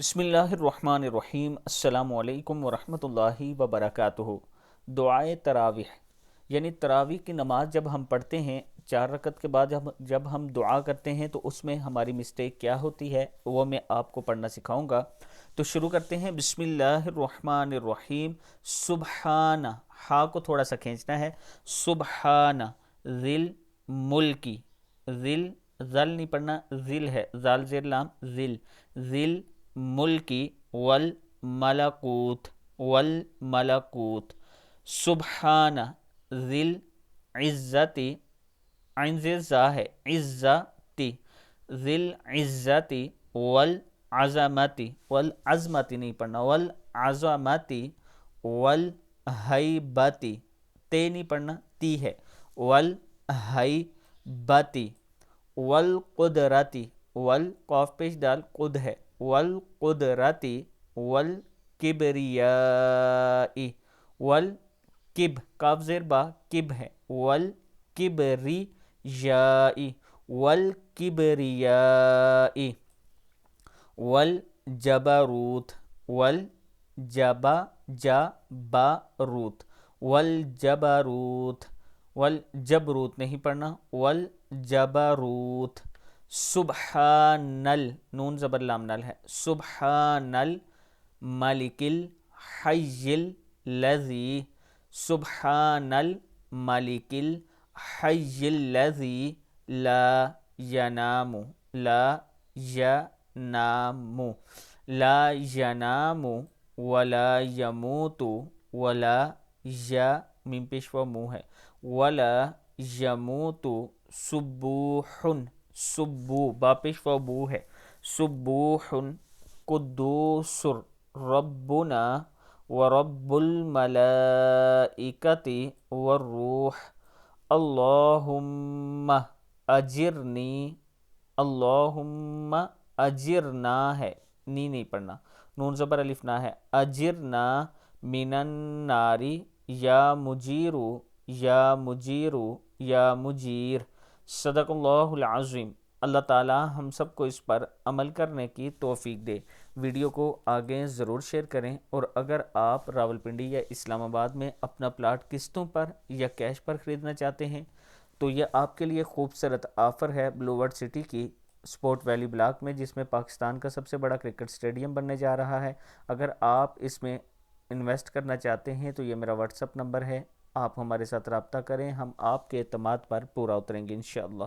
بسم اللہ الرحمن الرحیم۔ السلام علیکم ورحمۃ اللہ وبرکاتہ۔ دعائے تراویح یعنی تراویح کی نماز جب ہم پڑھتے ہیں 4 رکعت کے بعد جب ہم دعا کرتے ہیں تو اس میں ہماری مسٹیک کیا ہوتی ہے وہ میں آپ کو پڑھنا سکھاؤں گا۔ تو شروع کرتے ہیں۔ بسم اللہ الرحمن الرحیم۔ سبحان، ہا کو تھوڑا سا کھینچنا ہے۔ سبحان ذل ملکی، ذل ذل نہیں پڑھنا، ذل ہے، ذال زیر لام، ذل ذل ملکی والملکوت والملکوت۔ سبحان ذل عزتی، عین زیر زا ہے، عزتی، ذل عزتی والعظمتی، والعظمتی نہیں پڑھنا، والعظمتی والہیبتی، تے نہیں پڑھنا، تی ہے، والہیبتی والقدرتی، قاف پیش دال قد ہے، والقدرتی والکبریائی، والکب کاف زیر با کب ہے، والکبریائی والکبریائی والجبروت جبروت والجبروت، والجبروت نہیں پڑھنا، والجبروت۔ سبحان نون زبر لام نل ہے، سبحان الملک الحی الذی، سبحان الملک الحی الذی لا ینام، لا ینام، لا ینام ولا یموت ولا میم پیش و منہ ہے، ولا یموت، سبوح سبو با پیش و بو ہے، سبوح قدوس ربنا ورب الملائکۃ والروح، اللہم اجرنی، اللہم اجرنا ہے، نی نہیں پڑھنا، نون زبر الف نہ ہے، اجرنا من النار، یا مجیرو یا مجیرو یا مجیر۔ صدق اللہ العظیم۔ اللہ تعالی ہم سب کو اس پر عمل کرنے کی توفیق دے۔ ویڈیو کو آگے ضرور شیئر کریں، اور اگر آپ راولپنڈی یا اسلام آباد میں اپنا پلاٹ قسطوں پر یا کیش پر خریدنا چاہتے ہیں تو یہ آپ کے لیے خوبصورت آفر ہے بلو ورڈ سٹی کی سپورٹ ویلی بلاک میں، جس میں پاکستان کا سب سے بڑا کرکٹ سٹیڈیم بننے جا رہا ہے۔ اگر آپ اس میں انویسٹ کرنا چاہتے ہیں تو یہ میرا واٹس اپ نمبر ہے، آپ ہمارے ساتھ رابطہ کریں، ہم آپ کے اعتماد پر پورا اتریں گے انشاءاللہ۔